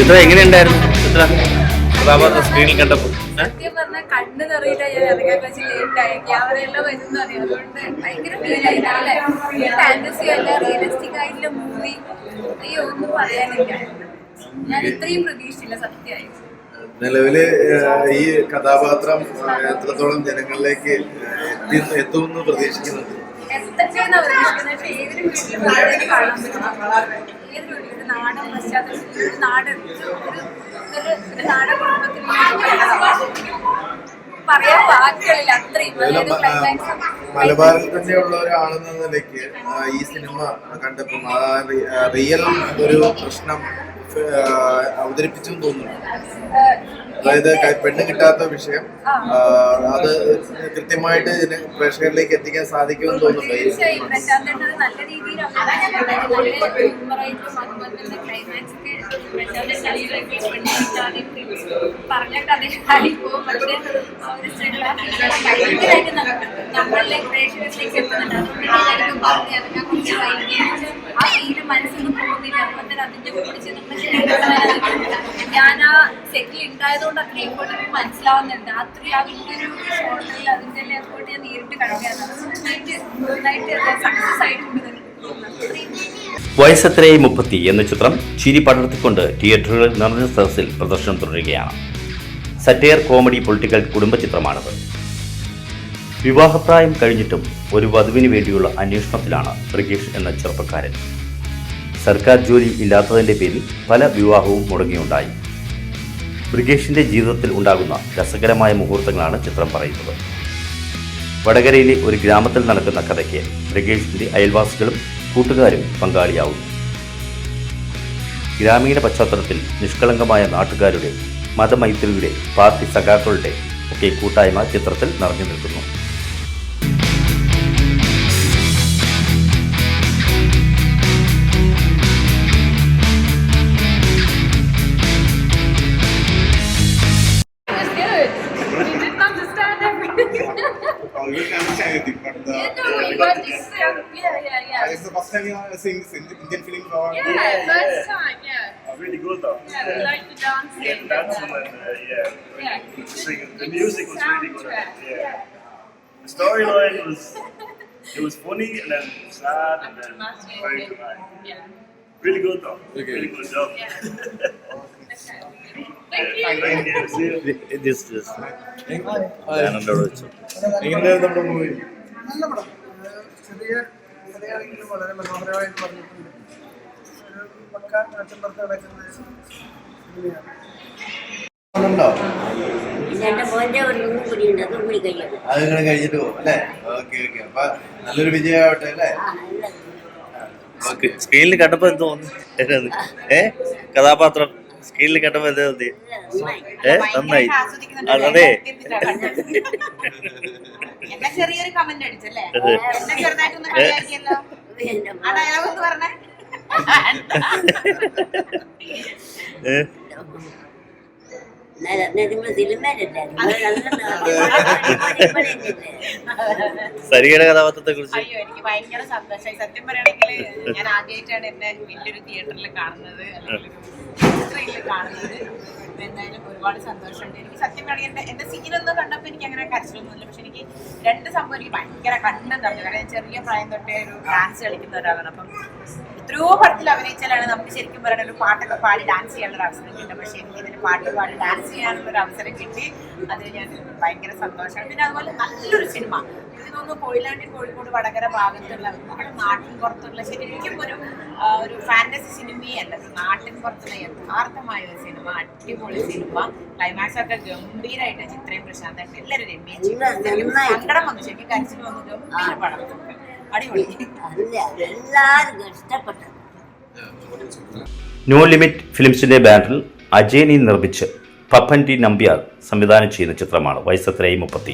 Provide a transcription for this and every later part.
ചിത്ര എങ്ങനെയുണ്ടായിരുന്നു? ചിത്ര കഥാപാത്രം സ്ക്രീനിൽ കണ്ടപ്പോൾ സത്യം പറഞ്ഞാൽ കണ്ണ് നിറയില്ല. ഞാൻ ഇറങ്ങാൻ വെച്ച് ലേറ്റായി ക്യാമറയെല്ലാം വരുന്ന അറിയാം. അതുകൊണ്ട് ഭയങ്കര ഫീലായി. നല്ല ഫാന്റസി അല്ല, റിയലിസ്റ്റിക് ആയിട്ടുള്ള മൂവി. അയ്യോ ഒന്നും പറയാനില്ല. ഞാൻ ഇത്രയും പ്രതീക്ഷിച്ചില്ല സത്യമായി. നിലവില് ഈ കഥാപാത്രം എത്രത്തോളം ജനങ്ങളിലേക്ക് എത്തുമെന്ന് പ്രതീക്ഷിക്കുന്നുണ്ട്? എത്തച്ചേന്നാ പ്രതീക്ഷിക്കുന്നത്. പക്ഷെ ഏതൊരു വീട്ടിലും വളരെ കാണാൻ പറ്റും. ഏതൊരു വീട്ടിലും നാടൻ പശ്ചാത്തലത്തിൽ ഒരു നാടൻ കുടുംബത്തിൽ പറയാൻ വാക്കുകളില്ല. അത്രയും മലബാറിൽ തന്നെയുള്ള ഒരാളെന്ന നിലയ്ക്ക് ഈ സിനിമ കണ്ടപ്പോൾ റിയൽ ഒരു പ്രശ്നം അവതരിപ്പിച്ചെന്ന് തോന്നുന്നു. അതായത് പെണ്ണ് കിട്ടാത്ത വിഷയം അത് കൃത്യമായിട്ട് പ്രേക്ഷകരിലേക്ക് എത്തിക്കാൻ സാധിക്കുമെന്ന് തോന്നുന്നുണ്ട്. നല്ല രീതിയിൽ പറഞ്ഞ കഥയായി പോകും. പക്ഷെ ഭയങ്കരമായിട്ട് നമ്മളിലെ പ്രേക്ഷകരിലേക്ക് എത്തുന്നുണ്ട്. അതുകൊണ്ടാണ് പറഞ്ഞിറങ്ങാൻ കുറച്ച് വൈകിയാണ്. ആ ഫീല് മനസ്സിൽ നിന്ന് പോകുന്നില്ല. അതുകൊണ്ട് തന്നെ അതിന്റെ കുറിച്ച് ഞാൻ ആ സെറ്റിൽ ഉണ്ടായതുകൊണ്ട് അത്ര എഫേർട്ട് എനിക്ക് മനസ്സിലാവുന്നുണ്ട്. അത്രയും ആ വലിയൊരു ഷോട്ടിൽ അതിന്റെ എഫേർട്ട് ഞാൻ നേരിട്ട് കഴിക്കാറ്. നന്നായിട്ട് സക്സസ് ആയിട്ടുണ്ട്. വയസ്സെത്രേ 30 എന്ന ചിത്രം ചിരി പടർത്തിക്കൊണ്ട് തിയേറ്ററുകളിൽ നിറഞ്ഞ സദസ്സിൽ പ്രദർശനം തുടരുകയാണ്. സറ്റയർ കോമഡി പൊളിറ്റിക്കൽ കുടുംബ ചിത്രമാണിത്. വിവാഹപ്രായം കഴിഞ്ഞിട്ടും ഒരു വധുവിന് വേണ്ടിയുള്ള അന്വേഷണത്തിലാണ് ബ്രിഗേഷ് എന്ന ചെറുപ്പക്കാരൻ. സർക്കാർ ജോലി ഇല്ലാത്തതിൻ്റെ പേരിൽ പല വിവാഹവും മുടങ്ങിയുണ്ടായി. ബ്രിഗേഷിൻ്റെ ജീവിതത്തിൽ ഉണ്ടാകുന്ന രസകരമായ മുഹൂർത്തങ്ങളാണ് ചിത്രം പറയുന്നത്. വടകരയിലെ ഒരു ഗ്രാമത്തിൽ നടക്കുന്ന കഥയ്ക്ക് ബ്രിഗേഷിൻ്റെ അയൽവാസികളും കൂട്ടുകാരും പങ്കാളിയാവും. ഗ്രാമീണ പശ്ചാത്തലത്തിൽ നിഷ്കളങ്കമായ നാട്ടുകാരുടെ, മതമൈത്രിയുടെ, പാർട്ടി സഖാക്കളുടെ ഒക്കെ കൂട്ടായ്മ ചിത്രത്തിൽ നിറഞ്ഞു നിൽക്കുന്നു. It's the first time you are seeing this Indian film? First time, Really good though. We like to dance. Yeah, dancing and singing. The music was really good. Yeah. The storyline was funny and then sad and then very dramatic. Yeah. Really good though. Really good job. Thank you. See you. This. എങ്ങനെയായിരുന്നു നമ്മുടെ movie? നല്ല പടം. ചെറിയ കഥയാണെങ്കിലും വളരെ മനോഹരമായിട്ട് പറഞ്ഞിട്ടുണ്ട്. ഒരു പക്ക നാട്ടിൻപുറത്ത് നടക്കുന്ന സിനിമയാണ്. അതിങ്ങനെ കഴിഞ്ഞിട്ട് പോകും അല്ലേ? ഓക്കെ. അപ്പൊ നല്ലൊരു വിജയമാവട്ടെ അല്ലേ? സ്ക്രീനിൽ കണ്ടപ്പോ എന്ത് തോന്നി? കഥാപാത്രം സ്ക്രീനിൽ കണ്ടപ്പോ എന്താ തോന്നി? നന്നായി. അതെ. എന്നെ ചെറിയൊരു കമന്റ് അടിച്ചല്ലേ? എന്നെ ചെറുതായിട്ടൊന്ന് കളിയാക്കിയല്ലോ. ആ ഡയലോഗ് ഒന്ന് പറഞ്ഞേ. സരിയുടെ കഥാപാത്രത്തെ കുറിച്ച് അയ്യോ എനിക്ക് ഭയങ്കര സന്തോഷമായി. സത്യം പറയുകയാണെങ്കിൽ ഞാൻ ആദ്യമായിട്ടാണ് എന്നെ വലിയൊരു തിയേറ്ററിൽ കാണുന്നത്, അല്ലെങ്കിൽ കാണുന്നത്. എന്തായാലും ഒരുപാട് സന്തോഷമുണ്ട്. എനിക്ക് സത്യം പറയുകയാണെങ്കിൽ എന്റെ സീനൊന്നും കണ്ടപ്പോൾ എനിക്ക് അങ്ങനെ കരച്ചിലൊന്നുമില്ല. പക്ഷെ എനിക്ക് രണ്ട് സംഭവം എനിക്ക് ഭയങ്കര കണ്ണം തന്നു. കാരണം ഞാൻ ചെറിയ പ്രായം തൊട്ടേ ഒരു ഡാൻസ് കളിക്കുന്ന ഒരാളാണ്. അപ്പം എത്രയോ പടത്തിൽ അഭിനയിച്ചാലാണ് നമുക്ക് ശരിക്കും പറയുന്ന ഒരു പാട്ടൊക്കെ പാടി ഡാൻസ് ചെയ്യാനുള്ള അവസരം കിട്ടും. പക്ഷെ എനിക്ക് ഇതിന് പാട്ട് പാടി ഡാൻസ് ചെയ്യാനുള്ള ഒരു അവസരം കിട്ടി. അതിൽ ഞാൻ ഭയങ്കര സന്തോഷമാണ്. പിന്നെ അതുപോലെ നല്ലൊരു സിനിമ. എനിക്ക് തോന്നുന്നു കൊയിലാണ്ടി, കോഴിക്കോട്, വടകര ഭാഗത്തുള്ള നമ്മുടെ നാട്ടിൻ പുറത്തുള്ള ശരിക്കും ഒരു ഫാന്റസി സിനിമയല്ല, നാട്ടിൻ പുറത്തുള്ള യഥാർത്ഥമായ ഒരു സിനിമ. അടിപൊളി സിനിമ. ക്ലൈമാക്സ് ഒക്കെ ഗംഭീരമായിട്ട് ചിത്രയും പ്രശാന്തായിട്ട് എല്ലാവരും രമ്യം സങ്കടം വന്നു. ശരിക്കും കരച്ചിൽ വന്നു. ഗംഭീര പടം. അടിപൊളി. നോ ലിമിറ്റ് ഫിലിംസിന്റെ ബാനറിൽ അജയനി നിർമ്മിച്ച് പപ്പൻ ടി നമ്പ്യാർ സംവിധാനം ചെയ്യുന്ന ചിത്രമാണ് വയസ്സെത്രേ 30.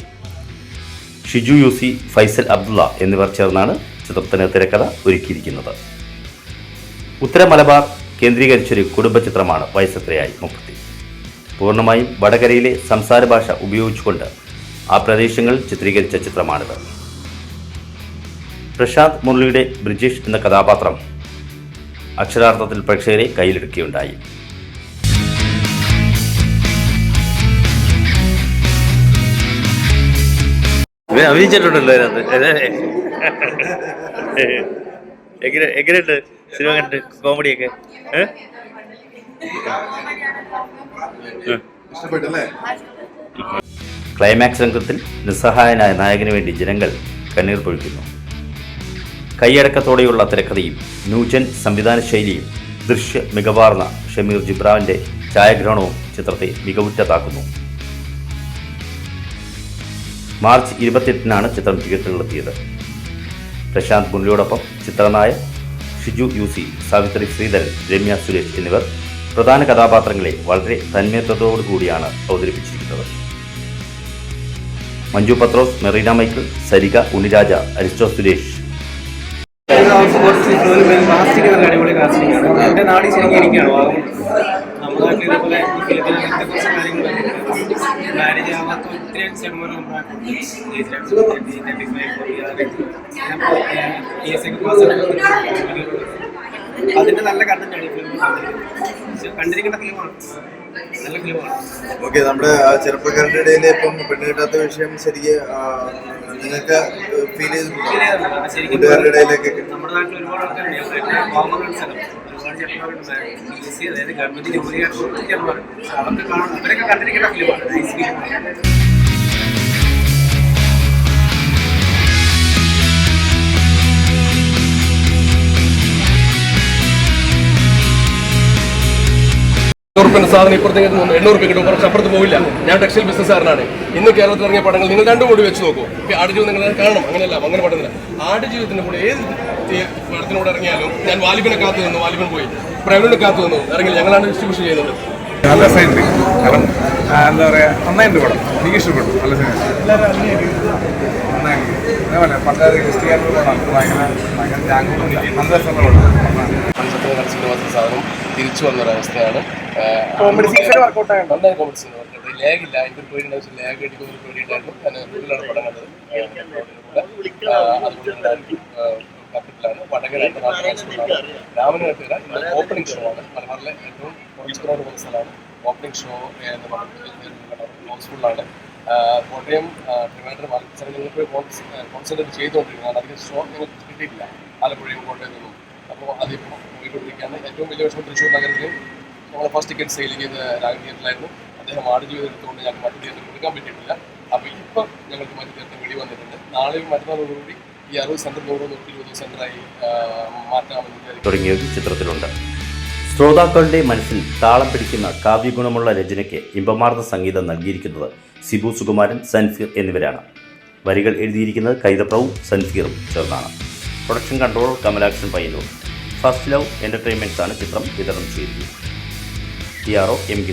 ഷിജു യൂസി, ഫൈസൽ അബ്ദുള്ള എന്നിവർ ചേർന്നാണ് ചിത്രത്തിന് തിരക്കഥ ഒരുക്കിയിരിക്കുന്നത്. ഉത്തര മലബാർ കേന്ദ്രീകരിച്ചൊരു കുടുംബ ചിത്രമാണ് വയസ്സെത്രയായി 30. പൂർണ്ണമായും വടകരയിലെ സംസാര ഭാഷ ഉപയോഗിച്ചുകൊണ്ട് ആ പ്രദേശങ്ങളിൽ ചിത്രീകരിച്ച ചിത്രമാണിത്. പ്രശാന്ത് മുരളിയുടെ ബ്രിജേഷ് എന്ന കഥാപാത്രം അക്ഷരാർത്ഥത്തിൽ പ്രേക്ഷകരെ കയ്യിലെടുക്കുകയുണ്ടായി. ഇവൻ അഭിനയിച്ചിട്ടുണ്ടല്ലോ അതിനകത്ത്. എങ്ങനെയുണ്ട് സിനിമ കണ്ടിട്ട്? കോമഡിയൊക്കെ ഇഷ്ടപ്പെട്ടല്ലേ? ക്ലൈമാക്സ് രംഗത്തിൽ നിസ്സഹായനായ നായകന് വേണ്ടി ജനങ്ങൾ കണ്ണീർ പൊഴിക്കുന്നു. കൈയടക്കത്തോടെയുള്ള തിരക്കഥയും ന്യൂജൻ സംവിധാന ശൈലിയും ദൃശ്യ മികവാർന്ന ഷമീർ ജിബ്രാന്റെ ഛായാഗ്രഹണവും ചിത്രത്തെ മികവുറ്റതാക്കുന്നു. മാർച്ച് 28-നാണ് ചിത്രം തിയേറ്ററിലെത്തിയത്. പ്രശാന്ത് മുരളിയോടൊപ്പം ചിത്രനായകൻ ഷിജു UC, സാവിത്രി ശ്രീധരൻ, രമ്യ സുരേഷ് എന്നിവർ പ്രധാന കഥാപാത്രങ്ങളെ വളരെ തന്മയത്വത്തോടുകൂടിയാണ് അവതരിപ്പിച്ചിരിക്കുന്നത്. മഞ്ജു പത്രോസ്, മെറീന മൈക്കിൾ, സരിക, ഉണ്ണിരാജ, അരിസ്റ്റോ സുരേഷ്. കാസ്റ്റിംഗ് നല്ല അടിപൊളി കാസ്റ്റിംഗ് ആണ്. എൻ്റെ നാട് ശരിക്കും എനിക്കാണ് നമ്മുടെ നാട്ടിൽ ഇതേപോലെ ഫിലിപ്പിന് അങ്ങനത്തെ കുറച്ച് കാര്യങ്ങൾ മാരേജ് ആവാത്ത ഒത്തിരി ശതമാനം അതിൻ്റെ നല്ല കണ്ടന്റാണ് ഈ ഫിലിം. കണ്ടിരിക്കേണ്ട ഫിലിമാണ്, നല്ല ഫിലിമാണ്. ഓക്കെ, നമ്മുടെ ചെറുപ്പക്കാരുടെ ഇടയിൽ ഇപ്പം പെണ്ണ് കിട്ടാത്ത വിഷയം ശരിക്കും നിങ്ങൾക്ക് ഫീൽ ചെയ്തിട്ടുണ്ടോ? ശരിക്കും കൂട്ടുകാരുടെ ഇടയിലേക്കൊക്കെ നമ്മുടെ നാട്ടിൽ ഒരുപാട് ആൾക്കാരുണ്ട്, പാവങ്ങളുടെ സ്ഥലം ഒരുപാട് ചെറുപ്പക്കാരുണ്ട്, PSC അതായത് ഗവൺമെന്റ് ജോലിയായിട്ട് ഒത്തിരി ചെറുപ്പക്കാരുണ്ട്. അവർക്ക് കാണാൻ അവരൊക്കെ കണ്ടിരിക്കേണ്ട ഫിലിമാണ്, നൈസ് ഫിലിമാണ്. സാധനം ഇപ്പുറത്തേക്ക് 800 രൂപ കിട്ടും, കുറച്ച് അപ്പുറത്ത് പോവില്ല. ഞാൻ ടെക്സ്റ്റൈൽ ബിസിനസ്സുകാരനാണ്. ഇന്ന് കേരളത്തിൽ ഇറങ്ങിയ പടങ്ങൾ നിങ്ങൾ രണ്ടും കൂടി വെച്ച് നോക്കൂ. ആടുജീവിതം നിങ്ങൾ കാണണം, അങ്ങനെയല്ല, അങ്ങനെ പടമില്ല. ആടുജീവിതത്തിന്റെ കൂടെ ഏത് പടത്തിനൂടെ ഇറങ്ങിയാലും ഞാൻ വാലിബിനെ കാത്തു നിന്നു, വാലിബൻ പോയി, പ്രവീണിനെ കാത്തു നിന്നു, ഇറങ്ങി ഞങ്ങളാണ് ഡിസ്ട്രിബ്യൂഷൻ ചെയ്യുന്നത്. നല്ല സൈഡ് കാരണം എന്താ പറയുക, നന്നായിട്ട് പടം, എനിക്ക് ഇഷ്ടപ്പെട്ടു. നല്ല സിനിമ നന്നായിട്ട് അതേപോലെ പണ്ടാറ് ക്രിസ്ത്യാനി പടം ഭയങ്കര നല്ല രസമുള്ള പടം. സാധനം തിരിച്ചു വന്നൊരവസ്ഥയാണ്. കോമഡി സീസൺ വർക്കൗട്ട് ആയിരുന്നു. നന്നായി കോമഡി സീൻ വർക്കൗട്ട്. ലാഗില്ല, എനിക്കൊരു പേടിയുണ്ടായിരുന്നു, ലാഗ് അടിക്കുന്ന ഒരു പേടിയുണ്ടായിരുന്നു. ഞാൻ വീട്ടിലാണ് പടം കണ്ടത്. ക്യാപിറ്റലാണ് വടകരയായിട്ട് രാമന് കെട്ടുക. ഇന്ന് ഓപ്പണിംഗ് ഷോ ആണ്. മലബാറിലെ ഏറ്റവും കുറച്ചുകൂടെ പോകുന്ന സ്ഥലമാണ്. ഓപ്പണിംഗ് ഷോ എന്ന് പറഞ്ഞിട്ട് ഹൗസ്ഫുള്ളാണ്. കോട്ടയം ട്രിവാൻഡ്രം സ്ഥലങ്ങളിൽ കോൺസെൻട്രേറ്റ് ചെയ്തുകൊണ്ടിരിക്കുന്നത്. അധികം ഷോ നിങ്ങൾക്ക് കിട്ടിയിട്ടില്ല ആലപ്പുഴയും കോട്ടയത്തൊന്നും. അപ്പോൾ അതിപ്പോൾ പോയിക്കൊണ്ടിരിക്കുകയാണ്. ഏറ്റവും വലിയ വിഷയം തൃശ്ശൂർ നഗരത്തിൽ നമ്മൾ ഫസ്റ്റ് ടിക്കറ്റ് സെയിൽ ചെയ്ത് രാഗ തിയേറ്ററിലായിരുന്നു. അദ്ദേഹം ആടുജീവിതം എടുത്തുകൊണ്ട് ഞങ്ങൾക്ക് മറ്റു തിയേറ്ററിൽ കൊടുക്കാൻ പറ്റിയിട്ടില്ല. അപ്പോൾ ഇപ്പം ഞങ്ങൾക്ക് മറ്റു തിയേറ്റർ വെളി വന്നിട്ടുണ്ട്. നാളെയും മറ്റന്നാളോടുകൂടി ഈ 60 സെൻറ്റർ 120 സെൻറ്ററായി മാറ്റാമെന്ന് തുടങ്ങിയത് ചിത്രത്തിലുണ്ട്. ശ്രോതാക്കളുടെ മനസ്സിൽ താളം പിടിക്കുന്ന കാവ്യഗുണമുള്ള രചനയ്ക്ക് ഇമ്പമാർന്ന സംഗീതം നൽകിയിരിക്കുന്നത് സിബു സുകുമാരൻ, സൻഫീർ എന്നിവരാണ്. വരികൾ എഴുതിയിരിക്കുന്നത് കൈതപ്രവും സൻഫീറും ചേർന്നാണ്. Production control Kamalakshan Payyanur. First love എൻ്റർടൈൻമെൻറ്റ്സാണ് ചിത്രം വിതരണം ചെയ്തിരിക്കുന്നത്. TRO MK.